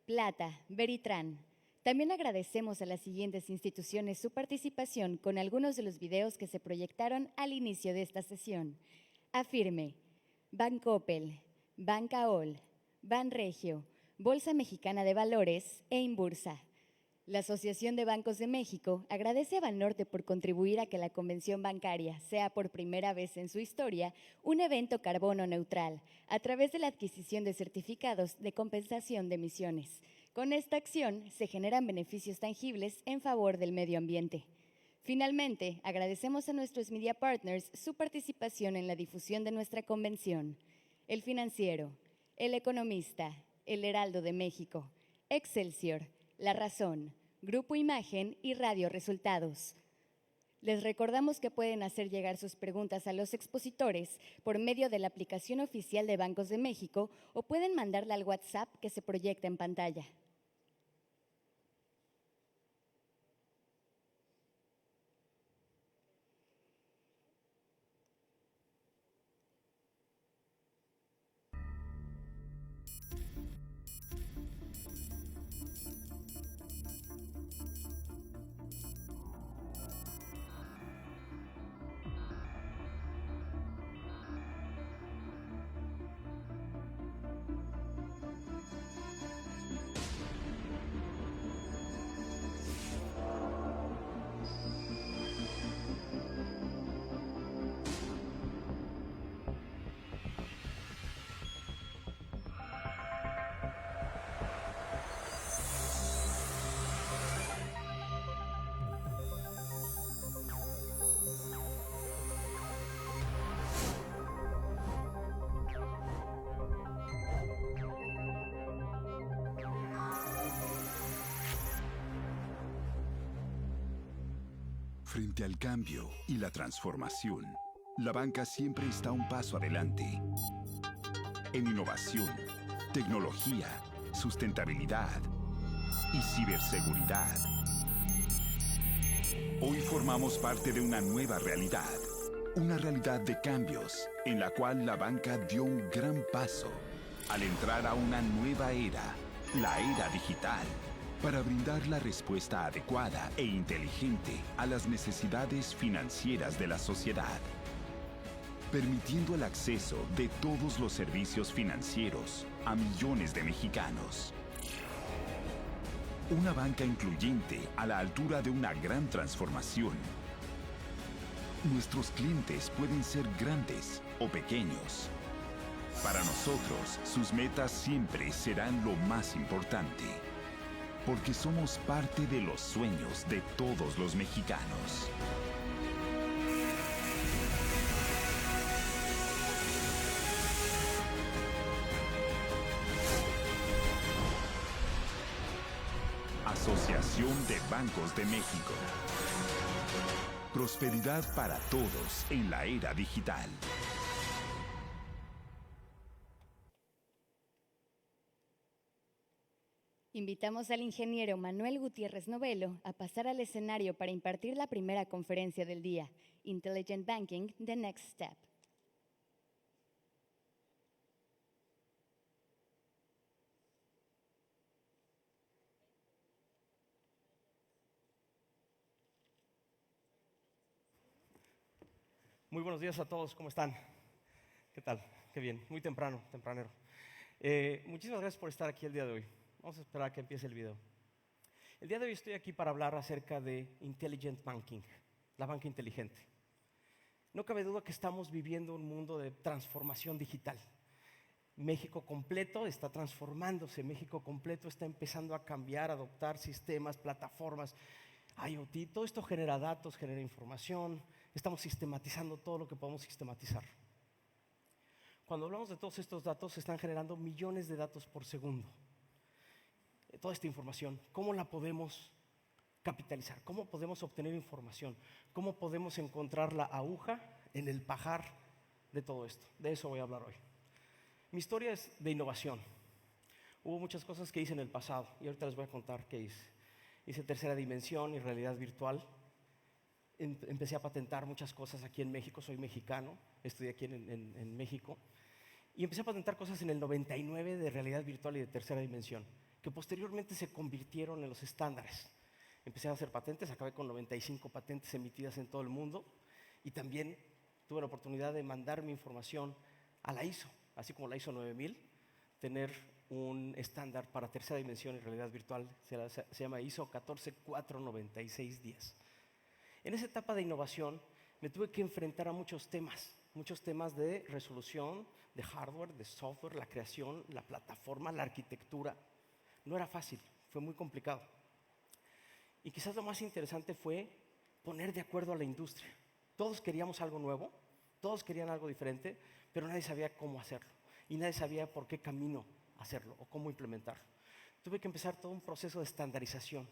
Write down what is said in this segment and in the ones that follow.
Plata, Veritran. También agradecemos a las siguientes instituciones su participación con algunos de los videos que se proyectaron al inicio de esta sesión. Afirme, Bancoppel, Bancaol, Banregio, Bolsa Mexicana de Valores e Inbursa. La Asociación de Bancos de México agradece a Banorte por contribuir a que la Convención Bancaria sea por primera vez en su historia un evento carbono neutral a través de la adquisición de certificados de compensación de emisiones. Con esta acción se generan beneficios tangibles en favor del medio ambiente. Finalmente, agradecemos a nuestros media partners su participación en la difusión de nuestra convención. El Financiero, El Economista, El Heraldo de México, Excelsior, La Razón, Grupo Imagen y Radio Resultados. Les recordamos que pueden hacer llegar sus preguntas a los expositores por medio de la aplicación oficial de Bancos de México o pueden mandarla al WhatsApp que se proyecta en pantalla. Frente al cambio y la transformación, la banca siempre está un paso adelante. En innovación, tecnología, sustentabilidad y ciberseguridad. Hoy formamos parte de una nueva realidad. Una realidad de cambios en la cual la banca dio un gran paso al entrar a una nueva era, la era digital, para brindar la respuesta adecuada e inteligente a las necesidades financieras de la sociedad, permitiendo el acceso de todos los servicios financieros a millones de mexicanos. Una banca incluyente a la altura de una gran transformación. Nuestros clientes pueden ser grandes o pequeños. Para nosotros, sus metas siempre serán lo más importante, porque somos parte de los sueños de todos los mexicanos. Asociación de Bancos de México. Prosperidad para todos en la era digital. Invitamos al ingeniero Manuel Gutiérrez Novelo a pasar al escenario para impartir la primera conferencia del día, Intelligent Banking, The Next Step. Muy buenos días a todos, ¿cómo están? ¿Qué tal? Qué bien, muy tempranero. Muchísimas gracias por estar aquí el día de hoy. Vamos a esperar a que empiece el video. El día de hoy estoy aquí para hablar acerca de Intelligent Banking, la banca inteligente. No cabe duda que estamos viviendo un mundo de transformación digital. México completo está transformándose, México completo está empezando a cambiar, a adoptar sistemas, plataformas, IoT, todo esto genera datos, genera información, estamos sistematizando todo lo que podemos sistematizar. Cuando hablamos de todos estos datos, se están generando millones de datos por segundo. Toda esta información, ¿cómo la podemos capitalizar? ¿Cómo podemos obtener información? ¿Cómo podemos encontrar la aguja en el pajar de todo esto? De eso voy a hablar hoy. Mi historia es de innovación. Hubo muchas cosas que hice en el pasado y ahorita les voy a contar qué hice. Hice tercera dimensión y realidad virtual. Empecé a patentar muchas cosas aquí en México. Soy mexicano, estudié aquí en México. Y empecé a patentar cosas en el 99 de realidad virtual y de tercera dimensión. que posteriormente se convirtieron en los estándares. Empecé a hacer patentes, acabé con 95 patentes emitidas en todo el mundo y también tuve la oportunidad de mandar mi información a la ISO, así como la ISO 9000, tener un estándar para tercera dimensión y realidad virtual, se llama ISO 1449610. En esa etapa de innovación me tuve que enfrentar a muchos temas de resolución, de hardware, de software, la creación, la plataforma, la arquitectura. No era fácil, fue muy complicado. Y quizás lo más interesante fue poner de acuerdo a la industria. Todos queríamos algo nuevo, todos querían algo diferente, pero nadie sabía cómo hacerlo. Y nadie sabía por qué camino hacerlo o cómo implementarlo. Tuve que empezar todo un proceso de estandarización,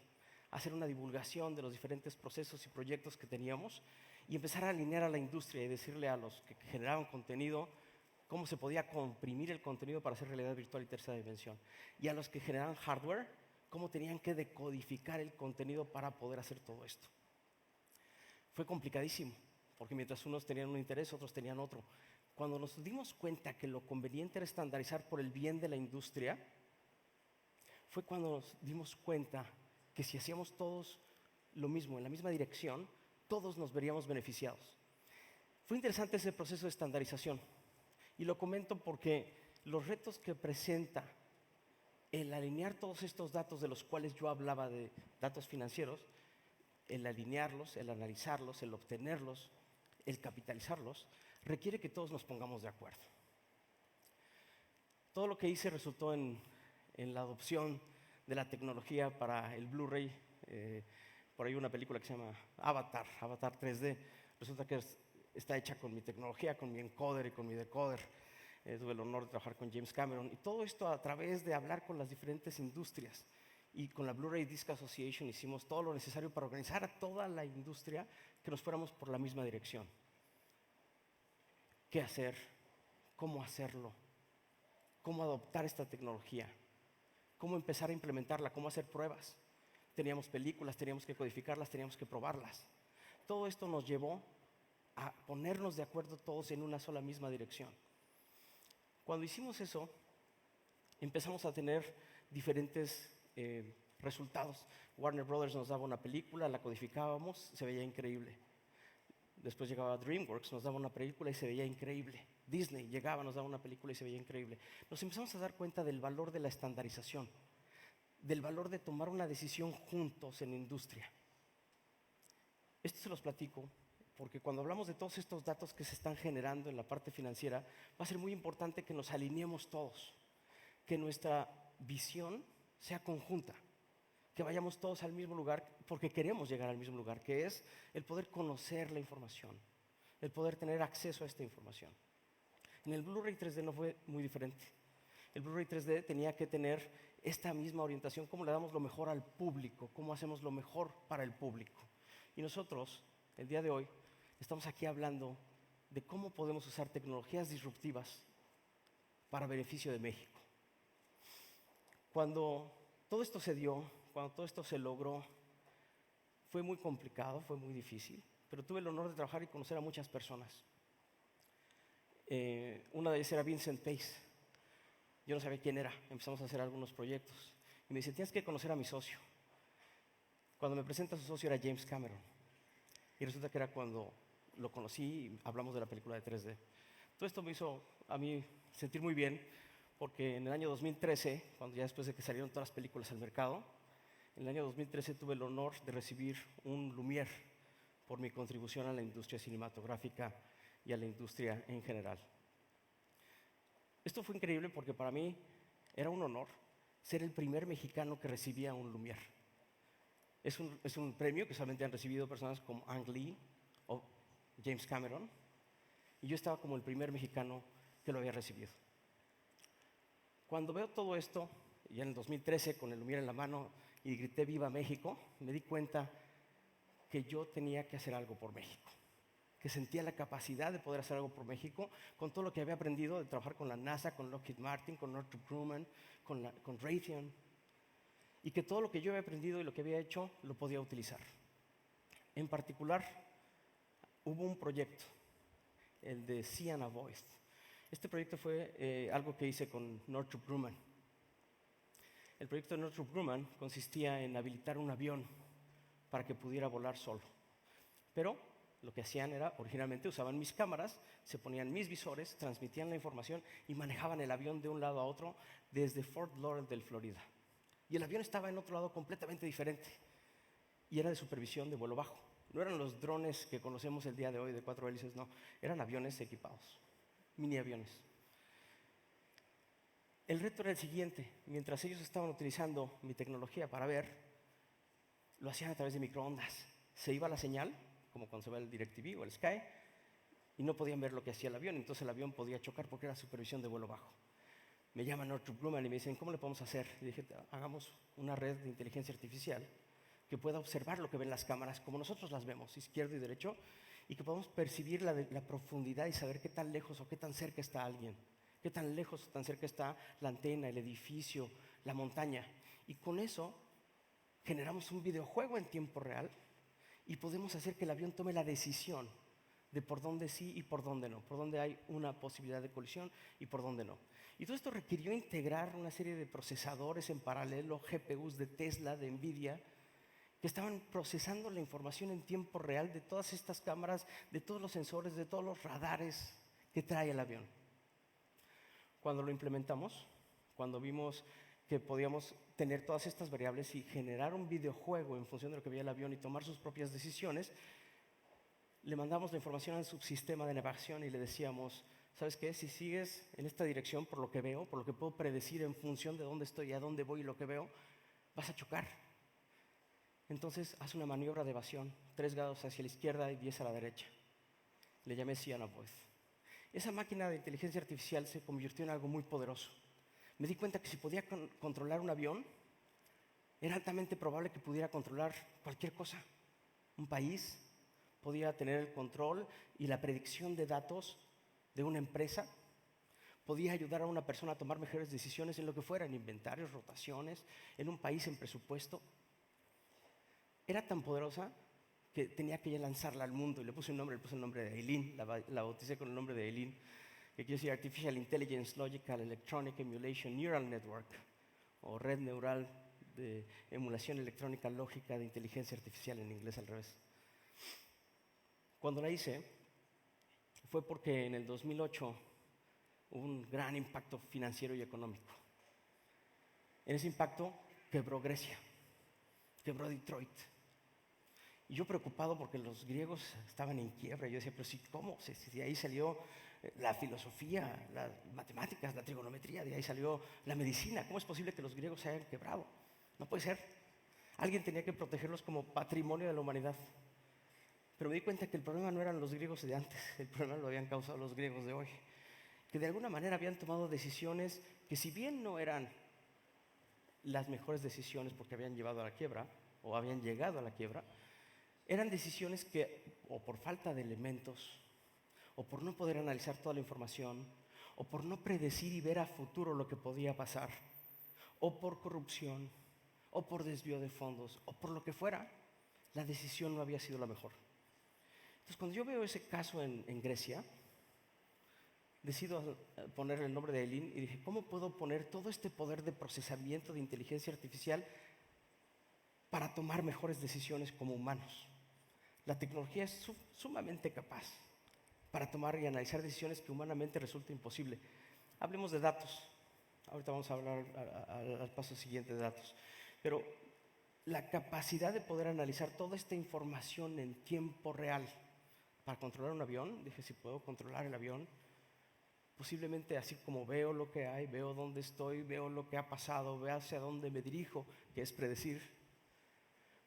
hacer una divulgación de los diferentes procesos y proyectos que teníamos y empezar a alinear a la industria y decirle a los que generaban contenido cómo se podía comprimir el contenido para hacer realidad virtual y tercera dimensión. Y a los que generaban hardware, cómo tenían que decodificar el contenido para poder hacer todo esto. Fue complicadísimo, porque mientras unos tenían un interés, otros tenían otro. Cuando nos dimos cuenta que lo conveniente era estandarizar por el bien de la industria, fue cuando nos dimos cuenta que si hacíamos todos lo mismo, en la misma dirección, todos nos veríamos beneficiados. Fue interesante ese proceso de estandarización. Y lo comento porque los retos que presenta el alinear todos estos datos de los cuales yo hablaba de datos financieros, el alinearlos, el analizarlos, el obtenerlos, el capitalizarlos, requiere que todos nos pongamos de acuerdo. Todo lo que hice resultó en la adopción de la tecnología para el Blu-ray. Por ahí una película que se llama Avatar 3D. Resulta que está hecha con mi tecnología, con mi encoder y con mi decoder. Tuve el honor de trabajar con James Cameron. Y todo esto a través de hablar con las diferentes industrias. Y con la Blu-ray Disc Association hicimos todo lo necesario para organizar a toda la industria que nos fuéramos por la misma dirección. ¿Qué hacer? ¿Cómo hacerlo? ¿Cómo adoptar esta tecnología? ¿Cómo empezar a implementarla? ¿Cómo hacer pruebas? Teníamos películas, teníamos que codificarlas, teníamos que probarlas. Todo esto nos llevó a ponernos de acuerdo todos en una sola misma dirección. Cuando hicimos eso, empezamos a tener diferentes resultados. Warner Brothers nos daba una película, la codificábamos, se veía increíble. Después llegaba DreamWorks, nos daba una película y se veía increíble. Disney llegaba, nos daba una película y se veía increíble. Nos empezamos a dar cuenta del valor de la estandarización, del valor de tomar una decisión juntos en la industria. Esto se los platico porque cuando hablamos de todos estos datos que se están generando en la parte financiera, va a ser muy importante que nos alineemos todos, que nuestra visión sea conjunta, que vayamos todos al mismo lugar porque queremos llegar al mismo lugar, que es el poder conocer la información, el poder tener acceso a esta información. En el Blu-ray 3D no fue muy diferente. El Blu-ray 3D tenía que tener esta misma orientación, cómo le damos lo mejor al público, cómo hacemos lo mejor para el público. Y nosotros, el día de hoy, estamos aquí hablando de cómo podemos usar tecnologías disruptivas para beneficio de México. Cuando todo esto se dio, cuando todo esto se logró, fue muy complicado, fue muy difícil, pero tuve el honor de trabajar y conocer a muchas personas. Una de ellas era Vincent Pace. Yo no sabía quién era, empezamos a hacer algunos proyectos. Y me dice, tienes que conocer a mi socio. Cuando me presenta a su socio era James Cameron. Y resulta que era cuando lo conocí y hablamos de la película de 3D. Todo esto me hizo a mí sentir muy bien, porque en el año 2013, cuando ya después de que salieron todas las películas al mercado, en el año 2013 tuve el honor de recibir un Lumière por mi contribución a la industria cinematográfica y a la industria en general. Esto fue increíble porque para mí era un honor ser el primer mexicano que recibía un Lumière. Es un premio que solamente han recibido personas como Ang Lee o James Cameron, y yo estaba como el primer mexicano que lo había recibido. Cuando veo todo esto, ya en el 2013 con el Lumière en la mano y grité ¡Viva México!, me di cuenta que yo tenía que hacer algo por México, que sentía la capacidad de poder hacer algo por México con todo lo que había aprendido de trabajar con la NASA, con Lockheed Martin, con Northrop Grumman, con Raytheon, y que todo lo que yo había aprendido y lo que había hecho lo podía utilizar. En particular, hubo un proyecto, el de See and Avoid. Este proyecto fue algo que hice con Northrop Grumman. El proyecto de Northrop Grumman consistía en habilitar un avión para que pudiera volar solo. Pero lo que hacían era, originalmente usaban mis cámaras, se ponían mis visores, transmitían la información y manejaban el avión de un lado a otro desde Fort Lauderdale, Florida. Y el avión estaba en otro lado completamente diferente y era de supervisión de vuelo bajo. No eran los drones que conocemos el día de hoy de 4 hélices, no, eran aviones equipados, mini aviones. El reto era el siguiente: mientras ellos estaban utilizando mi tecnología para ver, lo hacían a través de microondas. Se iba la señal, como cuando se va el DirecTV o el Sky, y no podían ver lo que hacía el avión, entonces el avión podía chocar porque era supervisión de vuelo bajo. Me llaman Northrop Grumman y me dicen, ¿cómo le podemos hacer? Y dije, hagamos una red de inteligencia artificial que pueda observar lo que ven las cámaras como nosotros las vemos, izquierdo y derecho, y que podamos percibir la profundidad y saber qué tan lejos o qué tan cerca está alguien, qué tan lejos o tan cerca está la antena, el edificio, la montaña. Y con eso generamos un videojuego en tiempo real y podemos hacer que el avión tome la decisión de por dónde sí y por dónde no, por dónde hay una posibilidad de colisión y por dónde no. Y todo esto requirió integrar una serie de procesadores en paralelo, GPUs de Tesla, de Nvidia, que estaban procesando la información en tiempo real de todas estas cámaras, de todos los sensores, de todos los radares que trae el avión. Cuando lo implementamos, cuando vimos que podíamos tener todas estas variables y generar un videojuego en función de lo que veía el avión y tomar sus propias decisiones, le mandamos la información al subsistema de navegación y le decíamos, ¿sabes qué? Si sigues en esta dirección por lo que veo, por lo que puedo predecir en función de dónde estoy y a dónde voy y lo que veo, vas a chocar. Entonces, haz una maniobra de evasión, 3 grados hacia la izquierda y 10 a la derecha. Le llamé Cyanovoid. Esa máquina de inteligencia artificial se convirtió en algo muy poderoso. Me di cuenta que si podía controlar un avión, era altamente probable que pudiera controlar cualquier cosa. Un país podía tener el control y la predicción de datos de una empresa. Podía ayudar a una persona a tomar mejores decisiones en lo que fuera, en inventarios, rotaciones, en un país, en presupuesto. Era tan poderosa que tenía que ya lanzarla al mundo y le puse el nombre de Eileen, la bauticé con el nombre de Eileen, que quiere decir Artificial Intelligence Logical Electronic Emulation Neural Network, o red neural de emulación electrónica lógica de inteligencia artificial, en inglés al revés. Cuando la hice fue porque en el 2008 hubo un gran impacto financiero y económico. En ese impacto quebró Grecia, quebró Detroit. Y yo preocupado porque los griegos estaban en quiebra. Yo decía, pero sí, ¿cómo? Si de ahí salió la filosofía, las matemáticas, la trigonometría, de ahí salió la medicina. ¿Cómo es posible que los griegos se hayan quebrado? No puede ser. Alguien tenía que protegerlos como patrimonio de la humanidad. Pero me di cuenta que el problema no eran los griegos de antes, el problema lo habían causado los griegos de hoy. Que de alguna manera habían tomado decisiones que, si bien no eran las mejores decisiones porque habían llevado a la quiebra o habían llegado a la quiebra, eran decisiones que, o por falta de elementos, o por no poder analizar toda la información, o por no predecir y ver a futuro lo que podía pasar, o por corrupción, o por desvío de fondos, o por lo que fuera, la decisión no había sido la mejor. Entonces, cuando yo veo ese caso en Grecia, decido ponerle el nombre de Eileen y dije, ¿cómo puedo poner todo este poder de procesamiento de inteligencia artificial para tomar mejores decisiones como humanos? La tecnología es sumamente capaz para tomar y analizar decisiones que humanamente resulta imposible. Hablemos de datos. Ahorita vamos a hablar al paso siguiente de datos. Pero la capacidad de poder analizar toda esta información en tiempo real para controlar un avión, dije, si puedo controlar el avión, posiblemente así como veo lo que hay, veo dónde estoy, veo lo que ha pasado, veo hacia dónde me dirijo, que es predecir,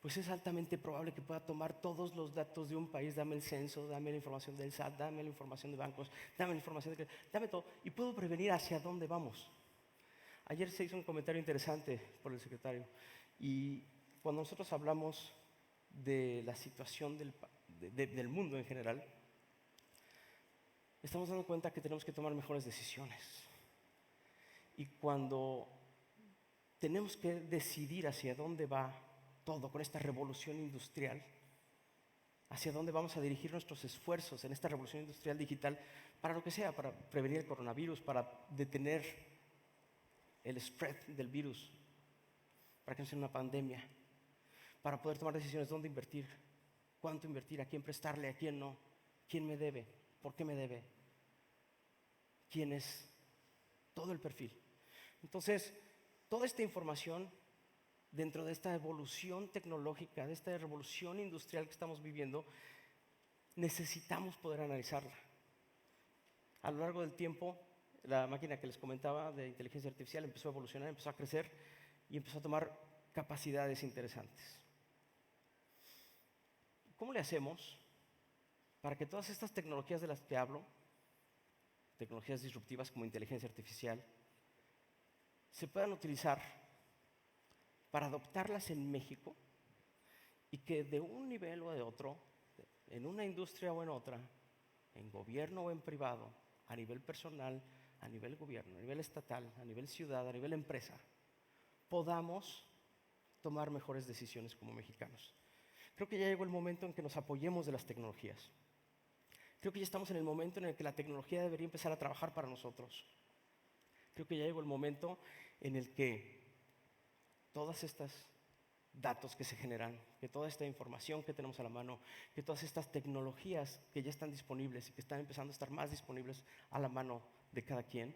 pues es altamente probable que pueda tomar todos los datos de un país, dame el censo, dame la información del SAT, dame la información de bancos, dame la información de... dame todo, y puedo prevenir hacia dónde vamos. Ayer se hizo un comentario interesante por el secretario, y cuando nosotros hablamos de la situación del mundo en general, estamos dando cuenta que tenemos que tomar mejores decisiones. Y cuando tenemos que decidir hacia dónde va todo con esta revolución industrial, hacia dónde vamos a dirigir nuestros esfuerzos en esta revolución industrial digital, para lo que sea, para prevenir el coronavirus, para detener el spread del virus, para que no sea una pandemia, para poder tomar decisiones dónde invertir, cuánto invertir, a quién prestarle, a quién no, quién me debe, por qué me debe, quién es, todo el perfil. Entonces, toda esta información dentro de esta evolución tecnológica, de esta revolución industrial que estamos viviendo, necesitamos poder analizarla. A lo largo del tiempo, la máquina que les comentaba de inteligencia artificial empezó a evolucionar, empezó a crecer y empezó a tomar capacidades interesantes. ¿Cómo le hacemos para que todas estas tecnologías de las que hablo, tecnologías disruptivas como inteligencia artificial, se puedan utilizar para adoptarlas en México y que de un nivel o de otro, en una industria o en otra, en gobierno o en privado, a nivel personal, a nivel gobierno, a nivel estatal, a nivel ciudad, a nivel empresa, podamos tomar mejores decisiones como mexicanos? Creo que ya llegó el momento en que nos apoyemos de las tecnologías. Creo que ya estamos en el momento en el que la tecnología debería empezar a trabajar para nosotros. Creo que ya llegó el momento en el que todas estas datos que se generan, que toda esta información que tenemos a la mano, que todas estas tecnologías que ya están disponibles y que están empezando a estar más disponibles a la mano de cada quien,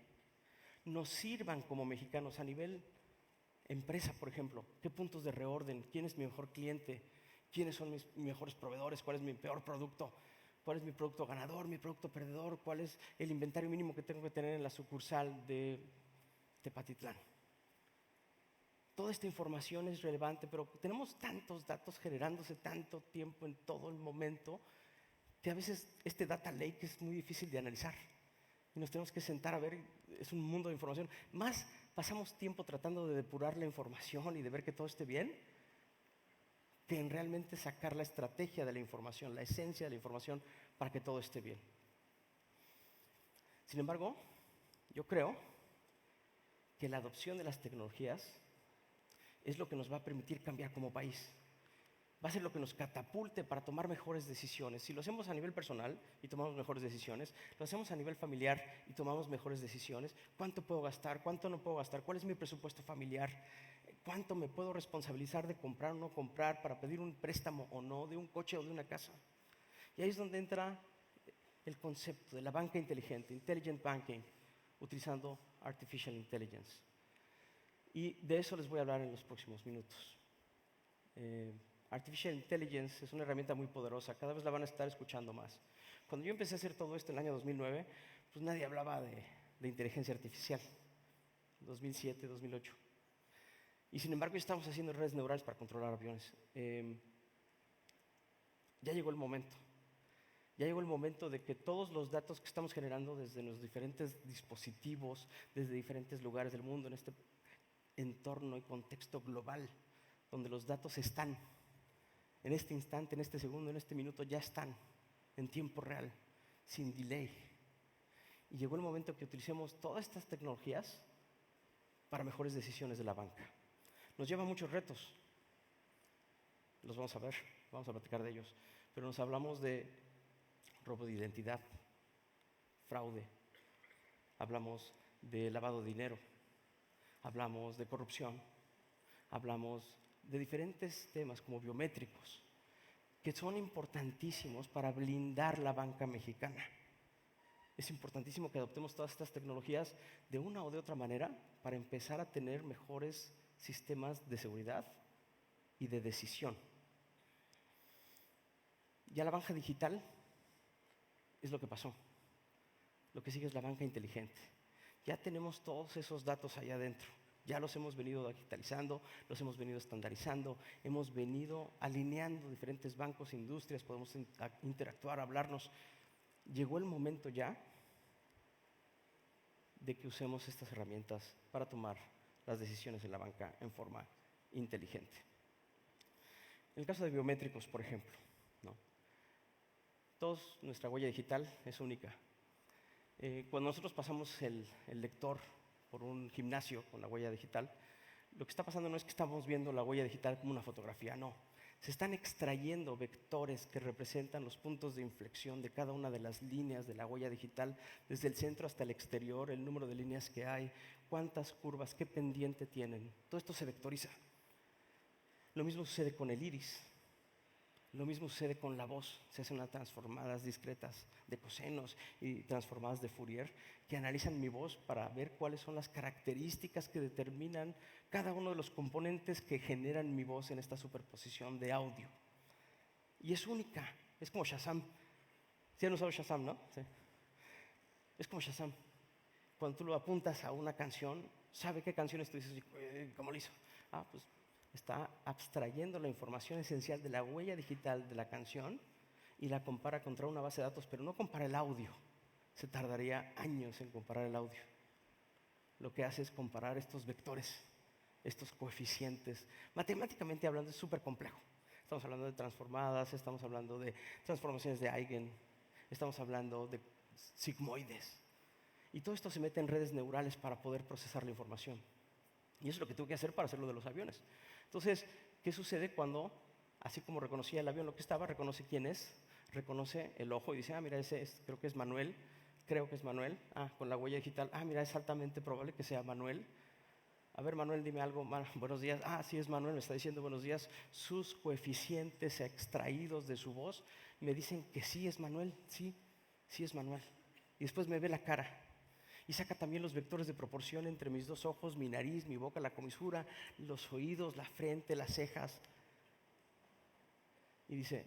nos sirvan como mexicanos a nivel empresa, por ejemplo. ¿Qué puntos de reorden? ¿Quién es mi mejor cliente? ¿Quiénes son mis mejores proveedores? ¿Cuál es mi peor producto? ¿Cuál es mi producto ganador, mi producto perdedor? ¿Cuál es el inventario mínimo que tengo que tener en la sucursal de Tepatitlán? Toda esta información es relevante, pero tenemos tantos datos generándose tanto tiempo en todo el momento que a veces este data lake es muy difícil de analizar. Y nos tenemos que sentar a ver, es un mundo de información. Más pasamos tiempo tratando de depurar la información y de ver que todo esté bien, que en realmente sacar la estrategia de la información, la esencia de la información para que todo esté bien. Sin embargo, yo creo que la adopción de las tecnologías es lo que nos va a permitir cambiar como país. Va a ser lo que nos catapulte para tomar mejores decisiones. Si lo hacemos a nivel personal y tomamos mejores decisiones, lo hacemos a nivel familiar y tomamos mejores decisiones. ¿Cuánto puedo gastar? ¿Cuánto no puedo gastar? ¿Cuál es mi presupuesto familiar? ¿Cuánto me puedo responsabilizar de comprar o no comprar, para pedir un préstamo o no, de un coche o de una casa? Y ahí es donde entra el concepto de la banca inteligente, Intelligent Banking, utilizando Artificial Intelligence. Y de eso les voy a hablar en los próximos minutos. Artificial Intelligence es una herramienta muy poderosa, cada vez la van a estar escuchando más. Cuando yo empecé a hacer todo esto en el año 2009, pues nadie hablaba de inteligencia artificial, 2007, 2008. Y sin embargo ya estamos haciendo redes neurales para controlar aviones. Ya llegó el momento. Ya llegó el momento de que todos los datos que estamos generando desde los diferentes dispositivos, desde diferentes lugares del mundo, en este entorno y contexto global, donde los datos están, en este instante, en este segundo, en este minuto, ya están en tiempo real, sin delay. Y llegó el momento que utilicemos todas estas tecnologías para mejores decisiones de la banca. Nos lleva a muchos retos, los vamos a ver, vamos a platicar de ellos, pero nos hablamos de robo de identidad, fraude, hablamos de lavado de dinero, hablamos de corrupción, hablamos de diferentes temas como biométricos, que son importantísimos para blindar la banca mexicana. Es importantísimo que adoptemos todas estas tecnologías de una o de otra manera para empezar a tener mejores sistemas de seguridad y de decisión. Ya la banca digital es lo que pasó. Lo que sigue es la banca inteligente. Ya tenemos todos esos datos allá adentro. Ya los hemos venido digitalizando, los hemos venido estandarizando, hemos venido alineando diferentes bancos e industrias, podemos interactuar, hablarnos. Llegó el momento ya de que usemos estas herramientas para tomar las decisiones en la banca en forma inteligente. En el caso de biométricos, por ejemplo, ¿no? Todos, nuestra huella digital es única. Cuando nosotros pasamos el lector por un gimnasio con la huella digital, lo que está pasando no es que estamos viendo la huella digital como una fotografía, no. Se están extrayendo vectores que representan los puntos de inflexión de cada una de las líneas de la huella digital, desde el centro hasta el exterior, el número de líneas que hay, cuántas curvas, qué pendiente tienen. Todo esto se vectoriza. Lo mismo sucede con el iris. Lo mismo sucede con la voz. Se hacen unas transformadas discretas de cosenos y transformadas de Fourier que analizan mi voz para ver cuáles son las características que determinan cada uno de los componentes que generan mi voz en esta superposición de audio. Y es única. Es como Shazam. ¿Sí han usado Shazam, no? Sí. Es como Shazam. Cuando tú lo apuntas a una canción, sabe qué canciones tú dices, ¿cómo lo hizo? Pues está abstrayendo la información esencial de la huella digital de la canción y la compara contra una base de datos, pero no compara el audio. Se tardaría años en comparar el audio. Lo que hace es comparar estos vectores, estos coeficientes. Matemáticamente hablando es súper complejo. Estamos hablando de transformadas, estamos hablando de transformaciones de Eigen, estamos hablando de sigmoides. Y todo esto se mete en redes neurales para poder procesar la información. Y eso es lo que tengo que hacer para hacer lo de los aviones. Entonces, ¿qué sucede cuando, así como reconocía el avión lo que estaba, reconoce quién es, reconoce el ojo y dice, mira, creo que es Manuel, con la huella digital, mira, es altamente probable que sea Manuel. A ver, Manuel, dime algo. Buenos días. Sí, es Manuel, me está diciendo buenos días. Sus coeficientes extraídos de su voz me dicen que sí es Manuel, sí es Manuel. Y después me ve la cara. Y saca también los vectores de proporción entre mis dos ojos, mi nariz, mi boca, la comisura, los oídos, la frente, las cejas. Y dice,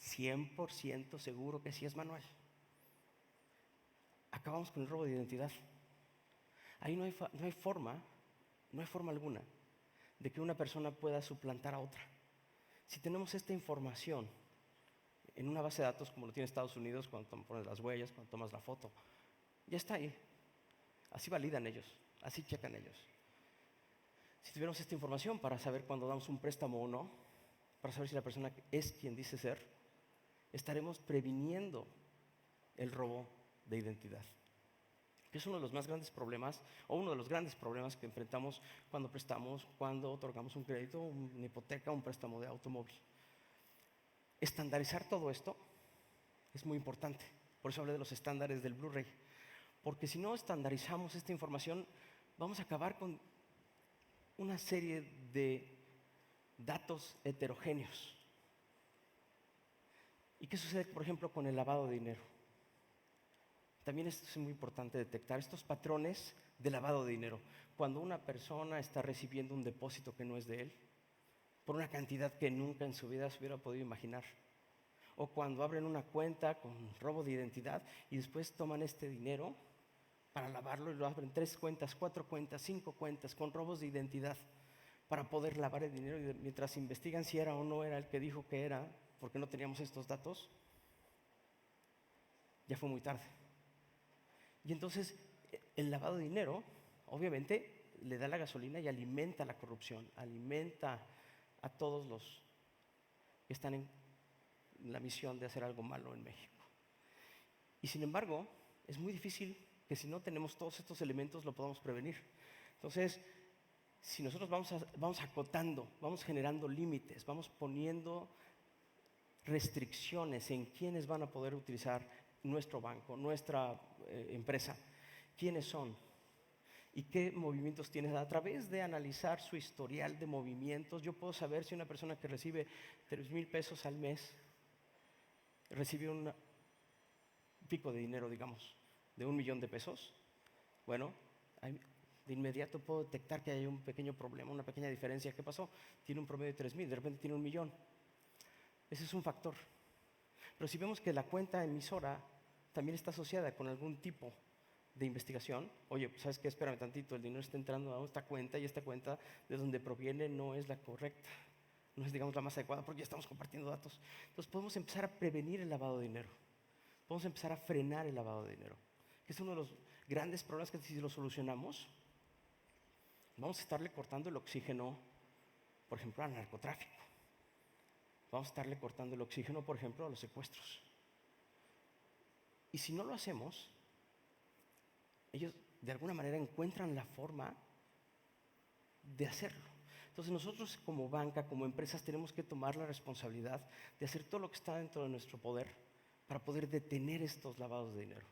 100% seguro que sí es Manuel. Acabamos con el robo de identidad. Ahí no hay forma alguna de que una persona pueda suplantar a otra. Si tenemos esta información en una base de datos como lo tiene Estados Unidos, cuando pones las huellas, cuando tomas la foto, ya está ahí. Así validan ellos, así checan ellos. Si tuviéramos esta información para saber cuando damos un préstamo o no, para saber si la persona es quien dice ser, estaremos previniendo el robo de identidad, que es uno de los más grandes problemas, o uno de los grandes problemas que enfrentamos cuando prestamos, cuando otorgamos un crédito, una hipoteca, un préstamo de automóvil. Estandarizar todo esto es muy importante. Por eso hablé de los estándares del Blu-ray. Porque si no estandarizamos esta información, vamos a acabar con una serie de datos heterogéneos. ¿Y qué sucede, por ejemplo, con el lavado de dinero? También esto es muy importante detectar estos patrones de lavado de dinero. Cuando una persona está recibiendo un depósito que no es de él, por una cantidad que nunca en su vida se hubiera podido imaginar. O cuando abren una cuenta con robo de identidad y después toman este dinero para lavarlo y lo abren 3 cuentas, 4 cuentas, 5 cuentas con robos de identidad para poder lavar el dinero, y mientras investigan si era o no era el que dijo que era, porque no teníamos estos datos, ya fue muy tarde. Y entonces el lavado de dinero obviamente le da la gasolina y alimenta la corrupción, alimenta a todos los que están en la misión de hacer algo malo en México. Y sin embargo, es muy difícil que si no tenemos todos estos elementos lo podamos prevenir. Entonces, si nosotros vamos acotando, vamos generando límites, vamos poniendo restricciones en quiénes van a poder utilizar nuestro banco, nuestra empresa, quiénes son y qué movimientos tienen. A través de analizar su historial de movimientos, yo puedo saber si una persona que recibe 3,000 pesos al mes recibe un pico de dinero, digamos, de 1,000,000 de pesos. Bueno, de inmediato puedo detectar que hay un pequeño problema, una pequeña diferencia. ¿Qué pasó? Tiene un promedio de 3,000, de repente tiene 1,000,000. Ese es un factor. Pero si vemos que la cuenta emisora también está asociada con algún tipo de investigación, oye, pues, ¿sabes qué? Espérame tantito, el dinero está entrando a esta cuenta y esta cuenta de donde proviene no es la correcta, no es, digamos, la más adecuada, porque ya estamos compartiendo datos. Entonces podemos empezar a prevenir el lavado de dinero, podemos empezar a frenar el lavado de dinero, que es uno de los grandes problemas que si lo solucionamos, vamos a estarle cortando el oxígeno, por ejemplo, al narcotráfico. Vamos a estarle cortando el oxígeno, por ejemplo, a los secuestros. Y si no lo hacemos, ellos de alguna manera encuentran la forma de hacerlo. Entonces nosotros como banca, como empresas, tenemos que tomar la responsabilidad de hacer todo lo que está dentro de nuestro poder para poder detener estos lavados de dinero.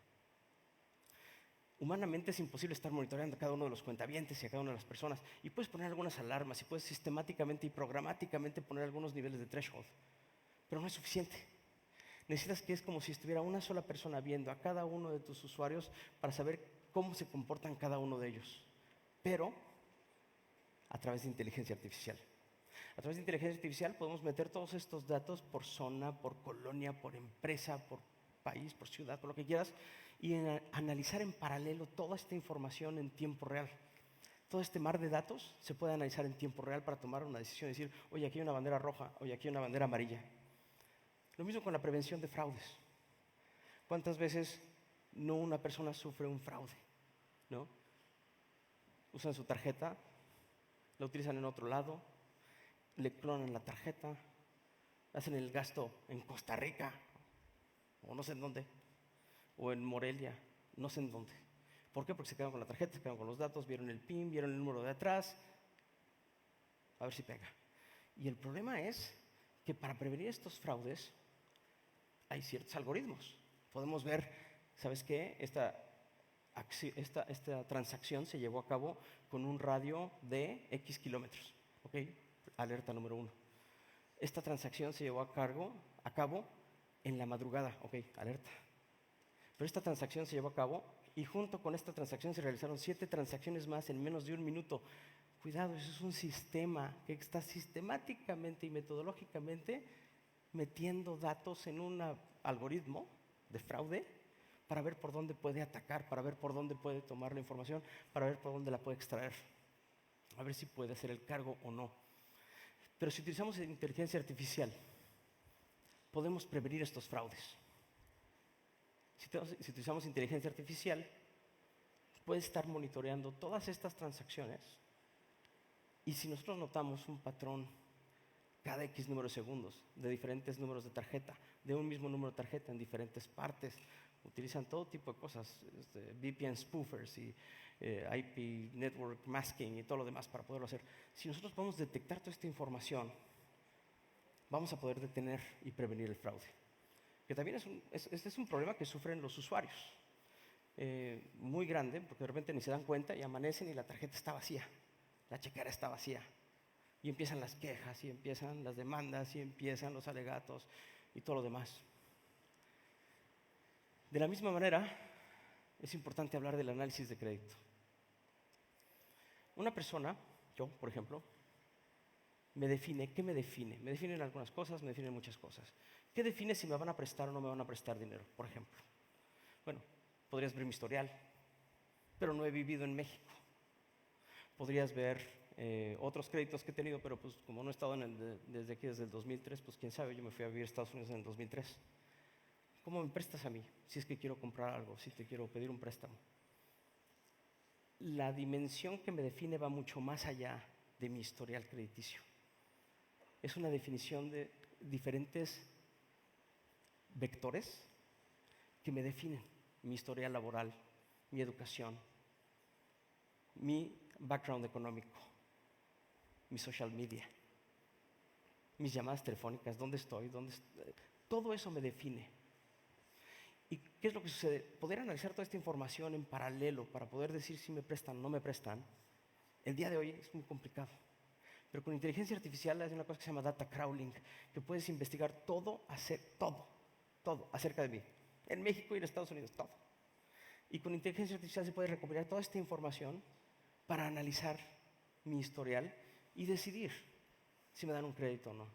Humanamente es imposible estar monitoreando a cada uno de los cuentavientes y a cada una de las personas. Y puedes poner algunas alarmas y puedes sistemáticamente y programáticamente poner algunos niveles de threshold. Pero no es suficiente. Necesitas que es como si estuviera una sola persona viendo a cada uno de tus usuarios para saber cómo se comportan cada uno de ellos. Pero a través de inteligencia artificial. A través de inteligencia artificial podemos meter todos estos datos por zona, por colonia, por empresa, por país, por ciudad, por lo que quieras, y analizar en paralelo toda esta información en tiempo real. Todo este mar de datos se puede analizar en tiempo real para tomar una decisión y decir, oye, aquí hay una bandera roja, oye, aquí hay una bandera amarilla. Lo mismo con la prevención de fraudes. ¿Cuántas veces no una persona sufre un fraude? ¿No? Usan su tarjeta, la utilizan en otro lado, le clonan la tarjeta, hacen el gasto en Costa Rica, o no sé en dónde, o en Morelia, no sé en dónde. ¿Por qué? Porque se quedan con la tarjeta, se quedan con los datos, vieron el PIN, vieron el número de atrás, a ver si pega. Y el problema es que para prevenir estos fraudes hay ciertos algoritmos. Podemos ver, ¿sabes qué? Esta transacción se llevó a cabo con un radio de X kilómetros. ¿Ok? Alerta número 1. Esta transacción se llevó a cabo en la madrugada. Ok, alerta. Pero esta transacción se llevó a cabo y junto con esta transacción se realizaron 7 transacciones más en menos de un minuto. Cuidado, eso es un sistema que está sistemáticamente y metodológicamente metiendo datos en un algoritmo de fraude para ver por dónde puede atacar, para ver por dónde puede tomar la información, para ver por dónde la puede extraer, a ver si puede hacer el cargo o no. Pero si utilizamos inteligencia artificial, podemos prevenir estos fraudes. Si utilizamos inteligencia artificial, puede estar monitoreando todas estas transacciones y si nosotros notamos un patrón cada X número de segundos de diferentes números de tarjeta, de un mismo número de tarjeta en diferentes partes, utilizan todo tipo de cosas, VPN spoofers y IP network masking y todo lo demás para poderlo hacer. Si nosotros podemos detectar toda esta información, vamos a poder detener y prevenir el fraude. Que también este es un problema que sufren los usuarios. Muy grande, porque de repente ni se dan cuenta y amanecen y la tarjeta está vacía, la chequera está vacía. Y empiezan las quejas, y empiezan las demandas, y empiezan los alegatos y todo lo demás. De la misma manera, es importante hablar del análisis de crédito. Una persona, yo, por ejemplo, me define. ¿Qué me define? Me definen algunas cosas, me definen muchas cosas. ¿Qué define si me van a prestar o no me van a prestar dinero, por ejemplo? Bueno, podrías ver mi historial, pero no he vivido en México. Podrías ver otros créditos que he tenido, pero pues como no he estado desde aquí, desde el 2003, pues quién sabe, yo me fui a vivir a Estados Unidos en el 2003. ¿Cómo me prestas a mí si es que quiero comprar algo, si te quiero pedir un préstamo? La dimensión que me define va mucho más allá de mi historial crediticio. Es una definición de diferentes vectores que me definen mi historial laboral, mi educación, mi background económico, mi social media, mis llamadas telefónicas, dónde estoy, todo eso me define. ¿Y qué es lo que sucede? Poder analizar toda esta información en paralelo para poder decir si me prestan o no me prestan, el día de hoy es muy complicado. Pero con inteligencia artificial hay una cosa que se llama data crawling, que puedes investigar todo acerca de mí, en México y en Estados Unidos, todo. Y con inteligencia artificial se puede recopilar toda esta información para analizar mi historial y decidir si me dan un crédito o no.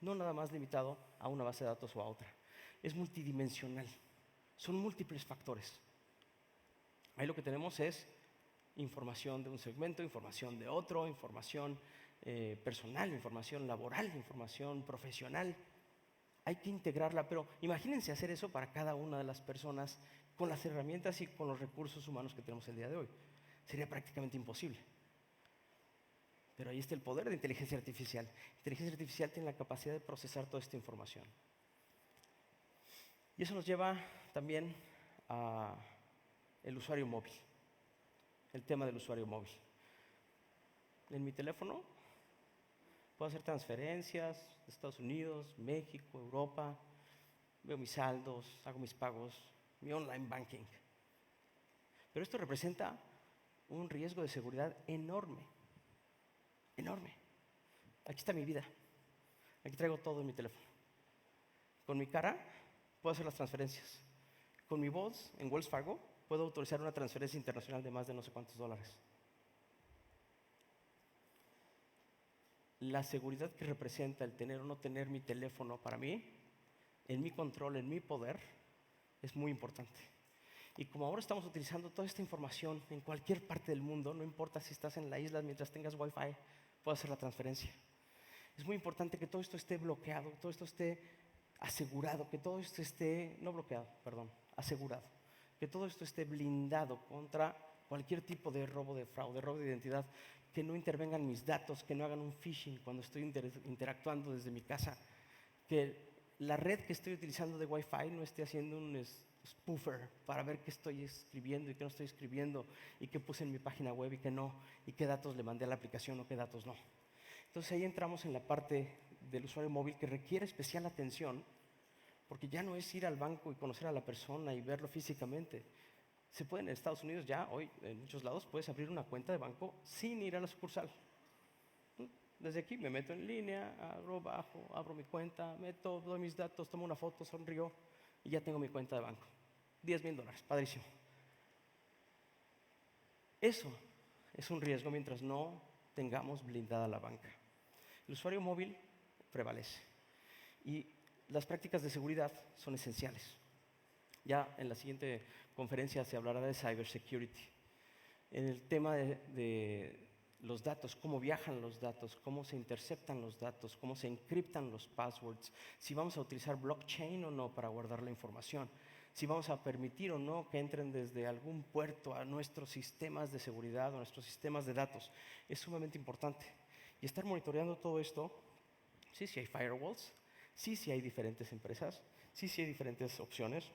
No nada más limitado a una base de datos o a otra. Es multidimensional. Son múltiples factores. Ahí lo que tenemos es información de un segmento, información de otro, información personal, información laboral, información profesional. Hay que integrarla, pero imagínense hacer eso para cada una de las personas con las herramientas y con los recursos humanos que tenemos el día de hoy. Sería prácticamente imposible. Pero ahí está el poder de inteligencia artificial. La inteligencia artificial tiene la capacidad de procesar toda esta información. Y eso nos lleva también al usuario móvil, el tema del usuario móvil. En mi teléfono puedo hacer transferencias de Estados Unidos, México, Europa, veo mis saldos, hago mis pagos, mi online banking. Pero esto representa un riesgo de seguridad enorme, enorme. Aquí está mi vida, aquí traigo todo en mi teléfono. Con mi cara puedo hacer las transferencias. Con mi voz en Wells Fargo puedo autorizar una transferencia internacional de más de no sé cuántos dólares. La seguridad que representa el tener o no tener mi teléfono para mí, en mi control, en mi poder, es muy importante. Y como ahora estamos utilizando toda esta información en cualquier parte del mundo, no importa si estás en la isla, mientras tengas Wi-Fi, puedes hacer la transferencia. Es muy importante que todo esto esté bloqueado, todo esto esté asegurado, que todo esto esté, no bloqueado, perdón, asegurado. Que todo esto esté blindado contra cualquier tipo de robo, de fraude, robo de identidad, que no intervengan mis datos, que no hagan un phishing cuando estoy interactuando desde mi casa, que la red que estoy utilizando de Wi-Fi no esté haciendo un spoofer para ver qué estoy escribiendo y qué no estoy escribiendo, y qué puse en mi página web y qué no, y qué datos le mandé a la aplicación o qué datos no. Entonces ahí entramos en la parte del usuario móvil que requiere especial atención, porque ya no es ir al banco y conocer a la persona y verlo físicamente. Se puede en Estados Unidos ya, hoy en muchos lados, puedes abrir una cuenta de banco sin ir a la sucursal. Desde aquí me meto en línea, abro mi cuenta, doy mis datos, tomo una foto, sonrío y ya tengo mi cuenta de banco. $10,000, padrísimo. Eso es un riesgo mientras no tengamos blindada la banca. El usuario móvil prevalece y las prácticas de seguridad son esenciales. Ya en la siguiente conferencia se hablará de cybersecurity. En el tema de los datos, cómo viajan los datos, cómo se interceptan los datos, cómo se encriptan los passwords, si vamos a utilizar blockchain o no para guardar la información, si vamos a permitir o no que entren desde algún puerto a nuestros sistemas de seguridad o nuestros sistemas de datos, es sumamente importante. Y estar monitoreando todo esto, sí hay firewalls, sí hay diferentes empresas, sí hay diferentes opciones,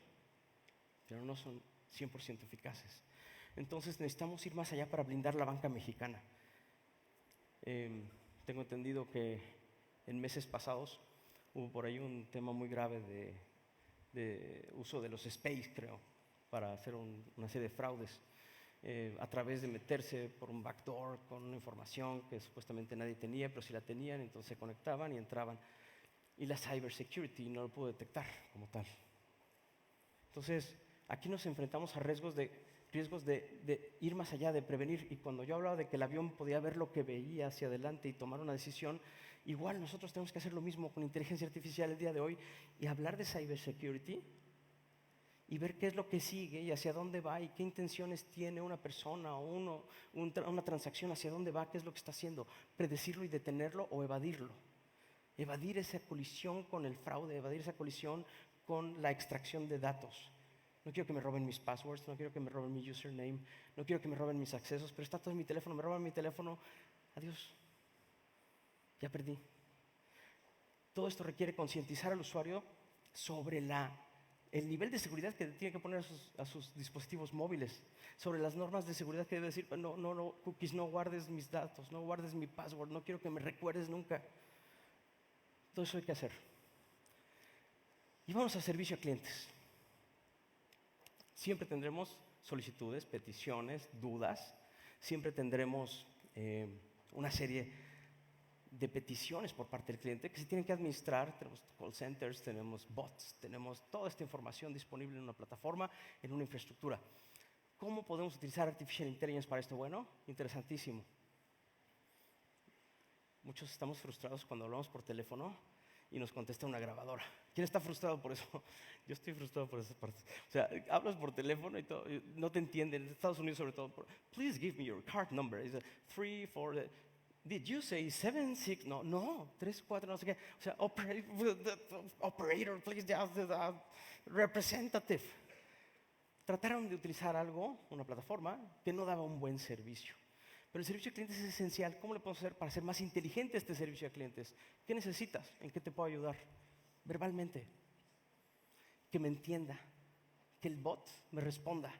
pero no son 100% eficaces. Entonces necesitamos ir más allá para blindar la banca mexicana. Tengo entendido que en meses pasados hubo por ahí un tema muy grave de uso de los SPAYs, creo, para hacer una serie de fraudes a través de meterse por un backdoor con una información que supuestamente nadie tenía, pero si la tenían, entonces se conectaban y entraban. Y la cybersecurity no lo pudo detectar como tal. Entonces, aquí nos enfrentamos a riesgos de ir más allá, de prevenir. Y cuando yo hablaba de que el avión podía ver lo que veía hacia adelante y tomar una decisión, igual nosotros tenemos que hacer lo mismo con inteligencia artificial el día de hoy y hablar de cybersecurity y ver qué es lo que sigue y hacia dónde va y qué intenciones tiene una persona o una transacción, hacia dónde va, qué es lo que está haciendo, predecirlo y detenerlo o evadirlo. Evadir esa colisión con el fraude, evadir esa colisión con la extracción de datos. No quiero que me roben mis passwords, no quiero que me roben mi username, no quiero que me roben mis accesos, pero está todo en mi teléfono, me roban mi teléfono, adiós, ya perdí. Todo esto requiere concientizar al usuario sobre el nivel de seguridad que tiene que poner a sus dispositivos móviles, sobre las normas de seguridad que debe decir, no, cookies, no guardes mis datos, no guardes mi password, no quiero que me recuerdes nunca. Todo eso hay que hacer. Y vamos a servicio a clientes. Siempre tendremos solicitudes, peticiones, dudas. Siempre tendremos una serie de peticiones por parte del cliente que se tienen que administrar. Tenemos call centers, tenemos bots, tenemos toda esta información disponible en una plataforma, en una infraestructura. ¿Cómo podemos utilizar Artificial Intelligence para esto? Bueno, interesantísimo. Muchos estamos frustrados cuando hablamos por teléfono y nos contesta una grabadora. ¿Quién está frustrado por eso? Yo estoy frustrado por esa parte. O sea, hablas por teléfono y todo, no te entienden. En Estados Unidos sobre todo, please give me your card number. It's 3, 4, did you say 7, 6? No, 3, 4, no sé qué. O sea, operator, please, representative. Trataron de utilizar algo, una plataforma, que no daba un buen servicio. Pero el servicio a clientes es esencial. ¿Cómo le podemos hacer para hacer más inteligente este servicio a clientes? ¿Qué necesitas? ¿En qué te puedo ayudar? Verbalmente. Que me entienda. Que el bot me responda.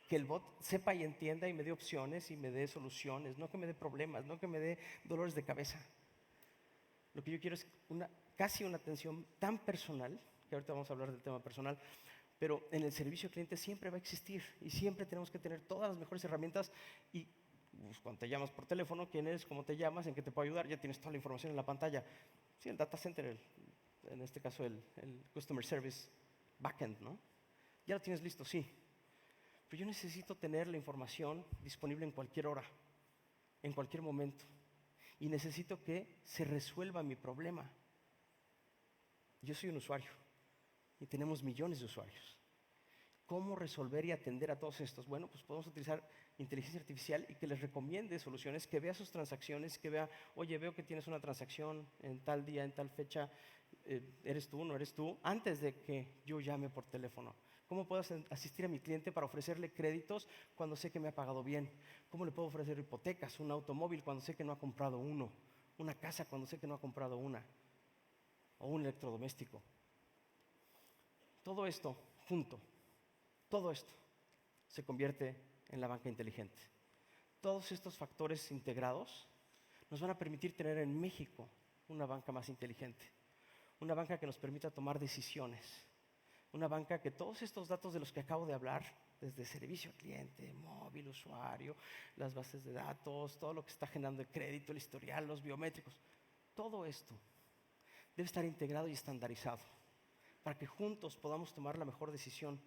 Que el bot sepa y entienda y me dé opciones y me dé soluciones. No que me dé problemas, no que me dé dolores de cabeza. Lo que yo quiero es casi una atención tan personal, que ahorita vamos a hablar del tema personal, pero en el servicio al cliente siempre va a existir y siempre tenemos que tener todas las mejores herramientas y pues, cuando te llamas por teléfono, quién eres, cómo te llamas, en qué te puedo ayudar, ya tienes toda la información en la pantalla. Sí, el data center, en este caso el customer service backend, ¿no? Ya lo tienes listo, sí. Pero yo necesito tener la información disponible en cualquier hora, en cualquier momento. Y necesito que se resuelva mi problema. Yo soy un usuario y tenemos millones de usuarios. ¿Cómo resolver y atender a todos estos? Bueno, pues podemos utilizar inteligencia artificial y que les recomiende soluciones, que vea sus transacciones, que vea, oye, veo que tienes una transacción en tal día, en tal fecha, ¿eres tú, no eres tú? Antes de que yo llame por teléfono. ¿Cómo puedo asistir a mi cliente para ofrecerle créditos cuando sé que me ha pagado bien? ¿Cómo le puedo ofrecer hipotecas, un automóvil cuando sé que no ha comprado uno? Una casa cuando sé que no ha comprado una. O un electrodoméstico. Todo esto junto, todo esto se convierte en la banca inteligente. Todos estos factores integrados nos van a permitir tener en México una banca más inteligente. Una banca que nos permita tomar decisiones. Una banca que todos estos datos de los que acabo de hablar, desde servicio al cliente, móvil, usuario, las bases de datos, todo lo que está generando el crédito, el historial, los biométricos, todo esto debe estar integrado y estandarizado para que juntos podamos tomar la mejor decisión.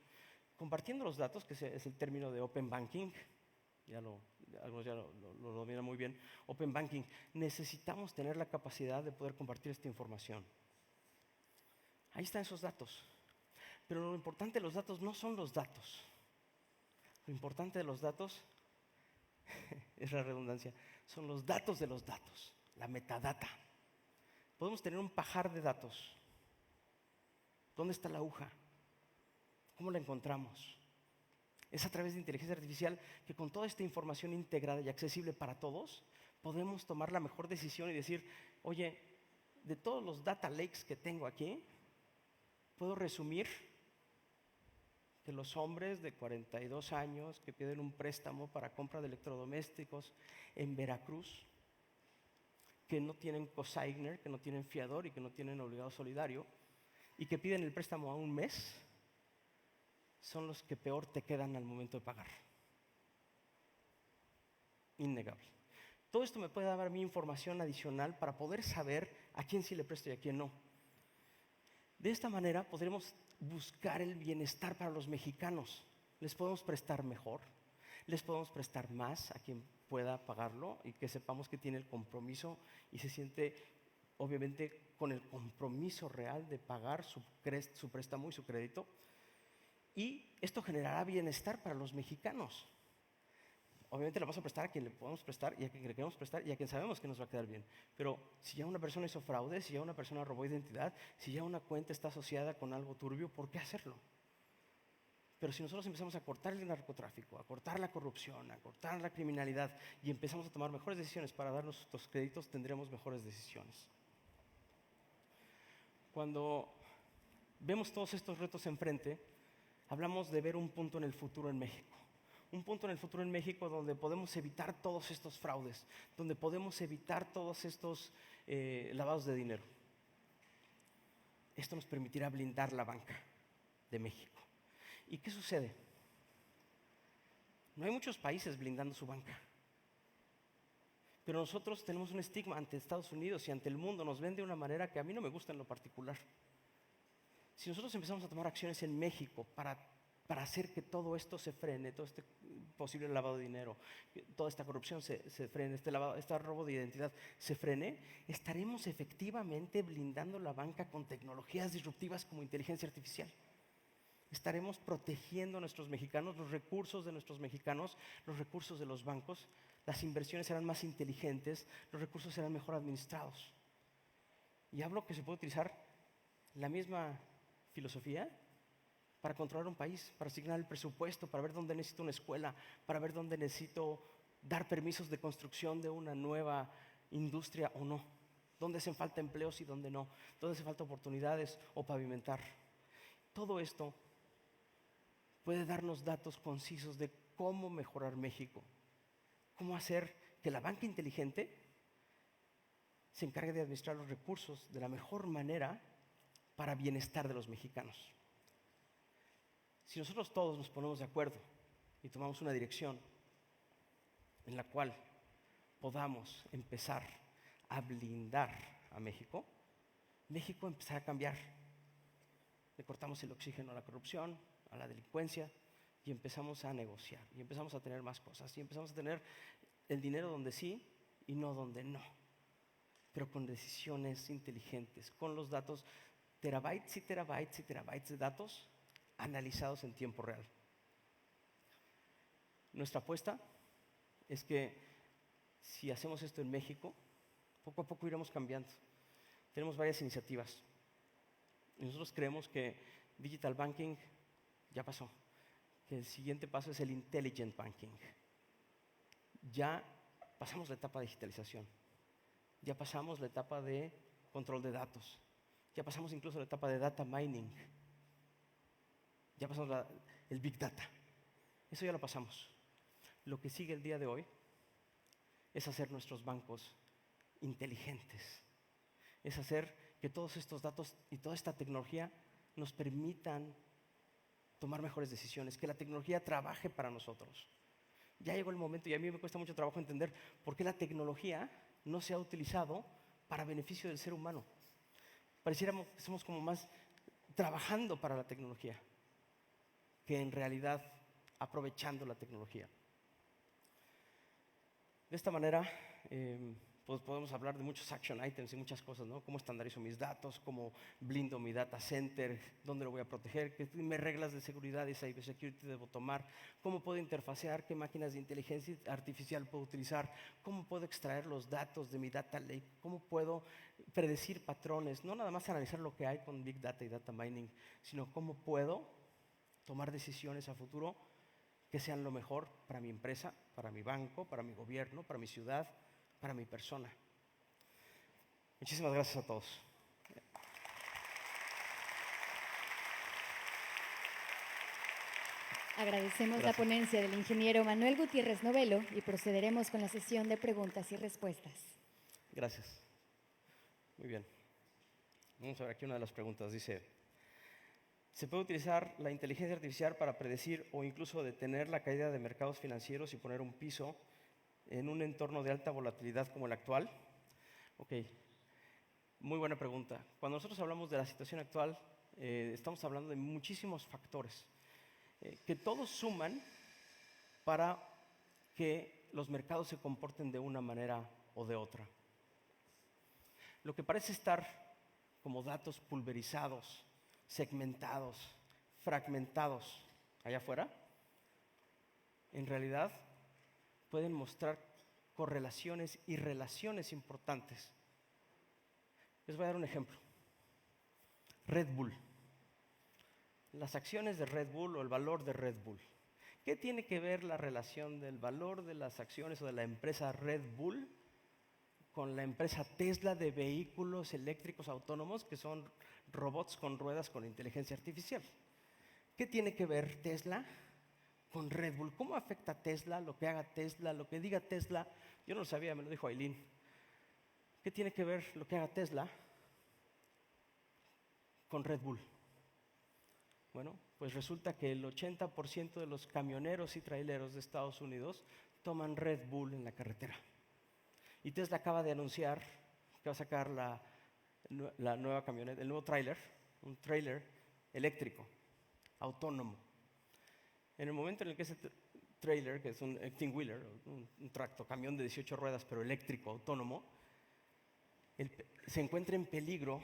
Compartiendo los datos, que es el término de Open Banking, algunos ya lo dominan muy bien, Open Banking, necesitamos tener la capacidad de poder compartir esta información. Ahí están esos datos. Pero lo importante de los datos no son los datos. Lo importante de los datos, es la redundancia, son los datos de los datos, la metadata. Podemos tener un pajar de datos. ¿Dónde está la aguja? ¿Cómo la encontramos? Es a través de inteligencia artificial que con toda esta información integrada y accesible para todos, podemos tomar la mejor decisión y decir, oye, de todos los data lakes que tengo aquí, puedo resumir que los hombres de 42 años que piden un préstamo para compra de electrodomésticos en Veracruz, que no tienen cosigner, que no tienen fiador y que no tienen obligado solidario, y que piden el préstamo a un mes, son los que peor te quedan al momento de pagar. Innegable. Todo esto me puede dar a mí información adicional para poder saber a quién sí le presto y a quién no. De esta manera podremos buscar el bienestar para los mexicanos. Les podemos prestar mejor, les podemos prestar más a quien pueda pagarlo y que sepamos que tiene el compromiso y se siente, obviamente, con el compromiso real de pagar su préstamo y su crédito. Y esto generará bienestar para los mexicanos. Obviamente le vamos a prestar a quien le podemos prestar y a quien le queremos prestar y a quien sabemos que nos va a quedar bien. Pero si ya una persona hizo fraude, si ya una persona robó identidad, si ya una cuenta está asociada con algo turbio, ¿por qué hacerlo? Pero si nosotros empezamos a cortar el narcotráfico, a cortar la corrupción, a cortar la criminalidad y empezamos a tomar mejores decisiones para darnos estos créditos, tendremos mejores decisiones. Cuando vemos todos estos retos enfrente, hablamos de ver un punto en el futuro en México. Un punto en el futuro en México donde podemos evitar todos estos fraudes, donde podemos evitar todos estos lavados de dinero. Esto nos permitirá blindar la banca de México. ¿Y qué sucede? No hay muchos países blindando su banca. Pero nosotros tenemos un estigma ante Estados Unidos y ante el mundo. Nos ven de una manera que a mí no me gusta en lo particular. Si nosotros empezamos a tomar acciones en México para hacer que todo esto se frene, todo este posible lavado de dinero, toda esta corrupción se frene, este robo de identidad se frene, estaremos efectivamente blindando la banca con tecnologías disruptivas como inteligencia artificial. Estaremos protegiendo a nuestros mexicanos, los recursos de nuestros mexicanos, los recursos de los bancos, las inversiones serán más inteligentes, los recursos serán mejor administrados. Y hablo que se puede utilizar la misma filosofía para controlar un país, para asignar el presupuesto, para ver dónde necesito una escuela, para ver dónde necesito dar permisos de construcción de una nueva industria o no, dónde hacen falta empleos y dónde no, dónde hacen falta oportunidades o pavimentar. Todo esto puede darnos datos concisos de cómo mejorar México, cómo hacer que la banca inteligente se encargue de administrar los recursos de la mejor manera para bienestar de los mexicanos. Si nosotros todos nos ponemos de acuerdo y tomamos una dirección en la cual podamos empezar a blindar a México, México empezará a cambiar. Le cortamos el oxígeno a la corrupción, a la delincuencia, y empezamos a negociar, y empezamos a tener más cosas, y empezamos a tener el dinero donde sí y no donde no, pero con decisiones inteligentes, con los datos, terabytes y terabytes y terabytes de datos analizados en tiempo real. Nuestra apuesta es que si hacemos esto en México, poco a poco iremos cambiando. Tenemos varias iniciativas. Y nosotros creemos que Digital Banking ya pasó, que el siguiente paso es el Intelligent Banking. Ya pasamos la etapa de digitalización, ya pasamos la etapa de control de datos, ya pasamos incluso la etapa de data mining, ya pasamos el Big Data. Eso ya lo pasamos. Lo que sigue el día de hoy es hacer nuestros bancos inteligentes, es hacer que todos estos datos y toda esta tecnología nos permitan tomar mejores decisiones, que la tecnología trabaje para nosotros. Ya llegó el momento, y a mí me cuesta mucho trabajo entender por qué la tecnología no se ha utilizado para beneficio del ser humano. Pareciéramos que somos como más trabajando para la tecnología que en realidad aprovechando la tecnología. De esta manera, pues podemos hablar de muchos action items y muchas cosas, ¿no? Cómo estandarizo mis datos, cómo blindo mi data center, dónde lo voy a proteger, qué reglas de seguridad y cybersecurity debo tomar, cómo puedo interfacear, qué máquinas de inteligencia artificial puedo utilizar, cómo puedo extraer los datos de mi data lake, cómo puedo predecir patrones, no nada más analizar lo que hay con Big Data y Data Mining, sino cómo puedo tomar decisiones a futuro que sean lo mejor para mi empresa, para mi banco, para mi gobierno, para mi ciudad, para mi persona. Muchísimas gracias a todos. Agradecemos Gracias. la ponencia del ingeniero Manuel Gutiérrez Novelo y procederemos con la sesión de preguntas y respuestas. Gracias. Muy bien. Vamos a ver aquí una de las preguntas. Dice, ¿se puede utilizar la inteligencia artificial para predecir o incluso detener la caída de mercados financieros y poner un piso en un entorno de alta volatilidad como el actual? Ok, muy buena pregunta. Cuando nosotros hablamos de la situación actual, estamos hablando de muchísimos factores que todos suman para que los mercados se comporten de una manera o de otra. Lo que parece estar como datos pulverizados, segmentados, fragmentados allá afuera, en realidad pueden mostrar correlaciones y relaciones importantes. Les voy a dar un ejemplo. Red Bull. Las acciones de Red Bull o el valor de Red Bull. ¿Qué tiene que ver la relación del valor de las acciones o de la empresa Red Bull con la empresa Tesla de vehículos eléctricos autónomos, que son robots con ruedas con inteligencia artificial? ¿Qué tiene que ver Tesla con Red Bull? ¿Cómo afecta a Tesla, lo que haga Tesla, lo que diga Tesla? Yo no lo sabía, me lo dijo Aileen. ¿Qué tiene que ver lo que haga Tesla con Red Bull? Bueno, pues resulta que el 80% de los camioneros y traileros de Estados Unidos toman Red Bull en la carretera. Y Tesla acaba de anunciar que va a sacar la nueva camioneta, el nuevo tráiler, un tráiler eléctrico, autónomo. En el momento en el que ese tráiler, que es un 18-wheeler, un tracto, camión de 18 ruedas, pero eléctrico, autónomo, se encuentra en peligro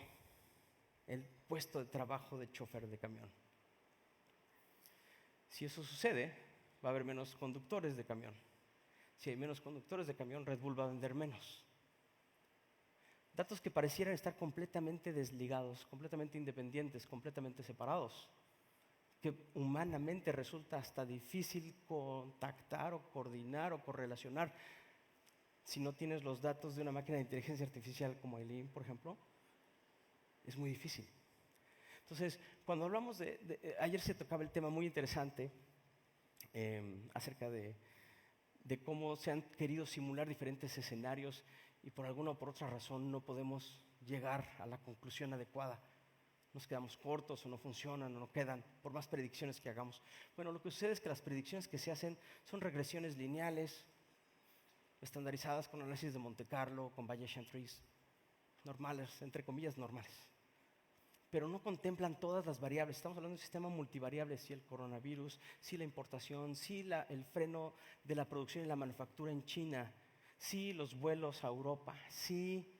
el puesto de trabajo de chofer de camión. Si eso sucede, va a haber menos conductores de camión. Si hay menos conductores de camión, Red Bull va a vender menos. Datos que parecieran estar completamente desligados, completamente independientes, completamente separados, que humanamente resulta hasta difícil contactar o coordinar o correlacionar si no tienes los datos de una máquina de inteligencia artificial como Aileen, por ejemplo. Es muy difícil. Entonces, cuando hablamos ayer se tocaba el tema muy interesante acerca de cómo se han querido simular diferentes escenarios y por alguna o por otra razón no podemos llegar a la conclusión adecuada. nos quedamos cortos o no funcionan o no quedan, por más predicciones que hagamos. Bueno, lo que sucede es que las predicciones que se hacen son regresiones lineales, estandarizadas con análisis de Monte Carlo, con Bayesian trees, normales, entre comillas normales. Pero no contemplan todas las variables. Estamos hablando de un sistema multivariable, sí el coronavirus, sí la importación, sí el freno de la producción y la manufactura en China, sí los vuelos a Europa, sí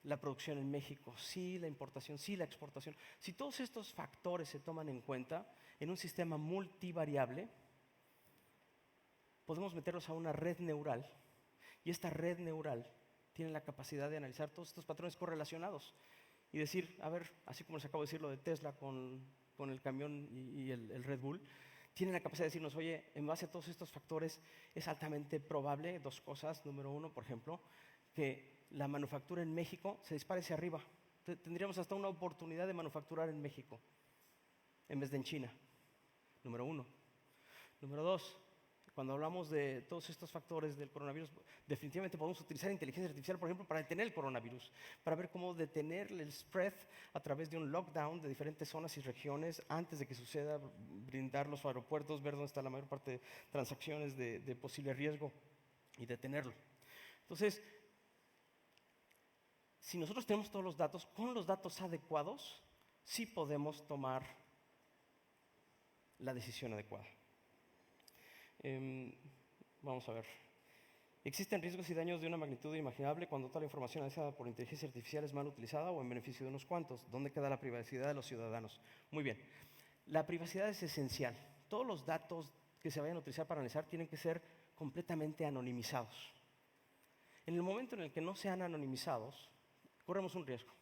la producción en México, sí la importación, sí la exportación. Si todos estos factores se toman en cuenta en un sistema multivariable, podemos meterlos a una red neural y esta red neural tiene la capacidad de analizar todos estos patrones correlacionados y decir, a ver, así como les acabo de decir lo de Tesla con el camión y el Red Bull, tienen la capacidad de decirnos, oye, en base a todos estos factores es altamente probable dos cosas. Número uno, por ejemplo, que la manufactura en México se dispare hacia arriba. Tendríamos hasta una oportunidad de manufacturar en México en vez de en China. Número uno. Número dos, cuando hablamos de todos estos factores del coronavirus, definitivamente podemos utilizar inteligencia artificial, por ejemplo, para detener el coronavirus, para ver cómo detener el spread a través de un lockdown de diferentes zonas y regiones antes de que suceda, brindar los aeropuertos, ver dónde está la mayor parte de transacciones de posible riesgo y detenerlo. Entonces, si nosotros tenemos todos los datos, con los datos adecuados, sí podemos tomar la decisión adecuada. Vamos a ver. ¿Existen riesgos y daños de una magnitud inimaginable cuando toda la información analizada por inteligencia artificial es mal utilizada o en beneficio de unos cuantos? ¿Dónde queda la privacidad de los ciudadanos? Muy bien. La privacidad es esencial. Todos los datos que se vayan a utilizar para analizar tienen que ser completamente anonimizados. En el momento en el que no sean anonimizados, corremos un riesgo.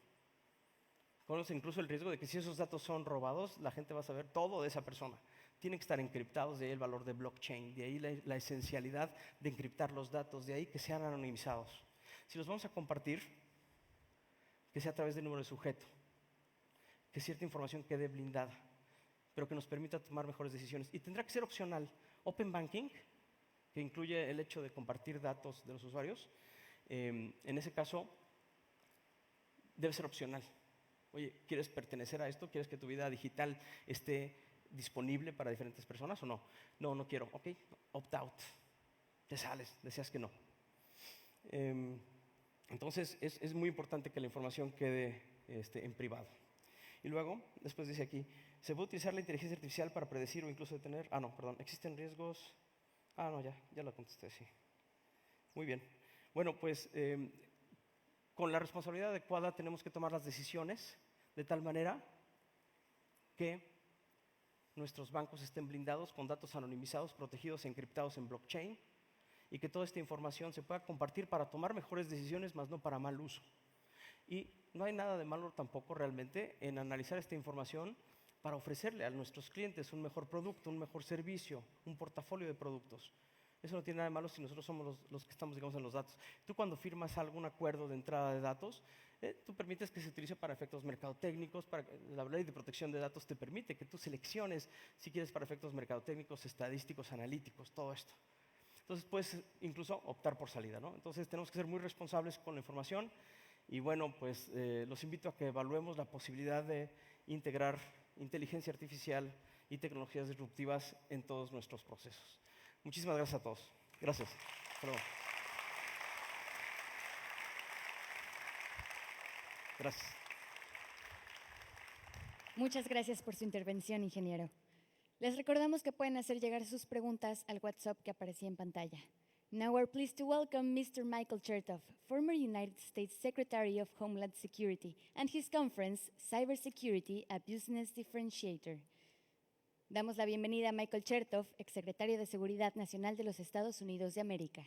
Corremos incluso el riesgo de que si esos datos son robados, la gente va a saber todo de esa persona. Tienen que estar encriptados, de ahí el valor de blockchain, de ahí la esencialidad de encriptar los datos, de ahí que sean anonimizados. Si los vamos a compartir, que sea a través del número de sujeto, que cierta información quede blindada, pero que nos permita tomar mejores decisiones. Y tendrá que ser opcional. Open Banking, que incluye el hecho de compartir datos de los usuarios, en ese caso debe ser opcional. Oye, ¿quieres pertenecer a esto? ¿Quieres que tu vida digital esté disponible para diferentes personas o no? No, no quiero. Ok, opt-out. Te sales, deseas que no. Entonces, es muy importante que la información quede en privado. Y luego, después dice aquí, ¿se puede utilizar la inteligencia artificial para predecir o incluso detener? Ah, no, perdón. ¿Existen riesgos? Ah, no, ya lo contesté, sí. Muy bien. Bueno, pues con la responsabilidad adecuada tenemos que tomar las decisiones de tal manera que nuestros bancos estén blindados con datos anonimizados, protegidos e encriptados en blockchain y que toda esta información se pueda compartir para tomar mejores decisiones, más no para mal uso. Y no hay nada de malo tampoco realmente en analizar esta información para ofrecerle a nuestros clientes un mejor producto, un mejor servicio, un portafolio de productos. Eso no tiene nada de malo si nosotros somos los que estamos, digamos, en los datos. Tú cuando firmas algún acuerdo de entrada de datos, tú permites que se utilice para efectos mercadotécnicos, la ley de protección de datos te permite que tú selecciones si quieres para efectos mercadotécnicos, estadísticos, analíticos, todo esto. Entonces puedes incluso optar por salida, ¿no? Entonces tenemos que ser muy responsables con la información y bueno, pues los invito a que evaluemos la posibilidad de integrar inteligencia artificial y tecnologías disruptivas en todos nuestros procesos. Muchísimas gracias a todos. Gracias. Hasta luego. Gracias. Muchas gracias por su intervención, ingeniero. Les recordamos que pueden hacer llegar sus preguntas al WhatsApp que aparecía en pantalla. Now we're pleased to welcome Mr. Michael Chertoff, former United States Secretary of Homeland Security, and his conference, Cybersecurity, a Business Differentiator. Damos la bienvenida a Michael Chertoff, exsecretario de Seguridad Nacional de los Estados Unidos de América.